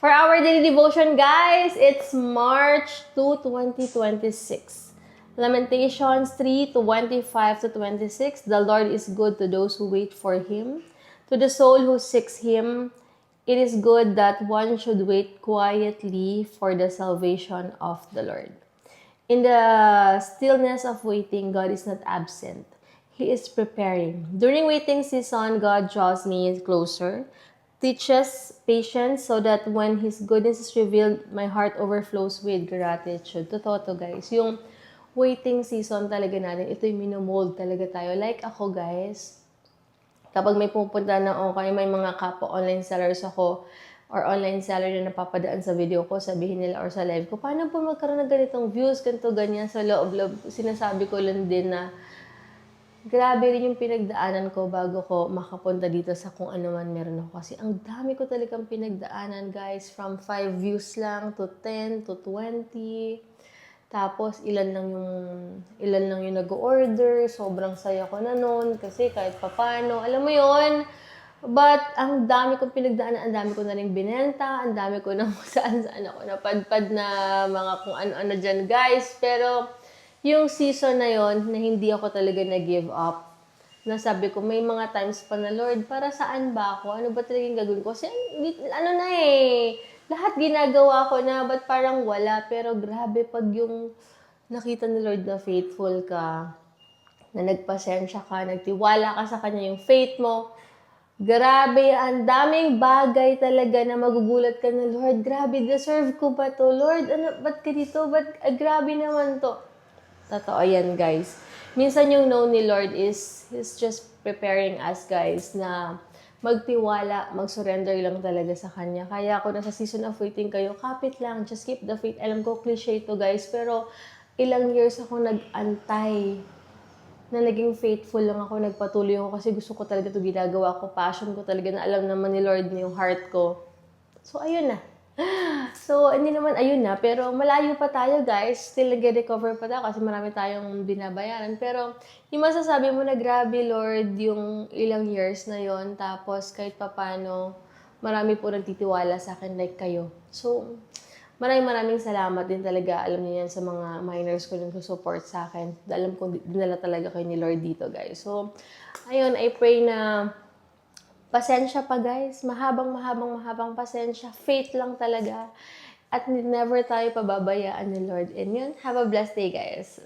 For our daily devotion, guys, it's March 2, 2026. Lamentations 3:25-26. The Lord is good to those who wait for Him. To the soul who seeks Him, it is good that one should wait quietly for the salvation of the Lord. In the stillness of waiting, God is not absent. He is preparing. During waiting season, God draws me closer, teaches patience so that when His goodness is revealed, my heart overflows with gratitude. Totoo to, guys. Yung waiting season talaga natin, ito yung minomold talaga tayo. Like ako, guys, kapag may pupunta na okay, may mga kapwa online sellers ako, or online seller na napapadaan sa video ko, sabihin nila or sa live ko, paano po magkaroon ng ganitong views, ganito, ganyan, sa loob-loob, sinasabi ko lang din na grabe rin yung pinagdaanan ko bago ko makapunta dito sa kung ano man meron ako. Kasi ang dami ko talagang pinagdaanan, guys, from 5 views lang to 10 to 20. Tapos, ilan lang yung nag-order. Sobrang saya ko na nun kasi kahit papano, alam mo yon. But, ang dami kong pinagdaanan, ang dami ko na rin binenta, ang dami ko na saan-saan ako napadpad na mga kung ano-ano dyan, guys. Pero, yung season na yon na hindi ako talaga nag-give up, na sabi ko, may mga times pa na, Lord, para saan ba ako? Ano ba talagang gagawin ko? Kasi, ano na lahat ginagawa ko na, but parang wala. Pero grabe pag yung nakita ni Lord na faithful ka, na nagpasensya ka, nagtiwala ka sa Kanya, yung faith mo, grabe, ang daming bagay talaga na magugulat ka na, Lord, grabe, deserve ko ba to? Lord, ba't ka dito? Grabe naman to. Totoo yan, guys. Minsan yung know ni Lord is, He's just preparing us, guys, na magtiwala, mag-surrender lang talaga sa Kanya. Kaya ako nasa season of waiting kayo, kapit lang, just keep the faith. Alam ko, cliche to, guys, pero ilang years ako nag-antay na naging faithful lang ako, nagpatuloy ako kasi gusto ko talaga ito ginagawa ko. Passion ko talaga na alam naman ni Lord na yung heart ko. So, ayun na. So, hindi naman ayun na, pero malayo pa tayo, guys. Still nag-recover pa tayo kasi marami tayong binabayaran. Pero, yung masasabi mo na grabe, Lord, yung ilang years na yon, tapos kahit papano, marami po nagtitiwala sa akin like kayo. So, maraming salamat din talaga. Alam niyo yan sa mga minors ko nung support sa akin. Alam ko dinala talaga kayo ni Lord dito, guys. So, ayun, I pray na pasensya pa, guys. Mahabang pasensya. Faith lang talaga. At never tayo pababayaan ni Lord. And yun, have a blessed day, guys.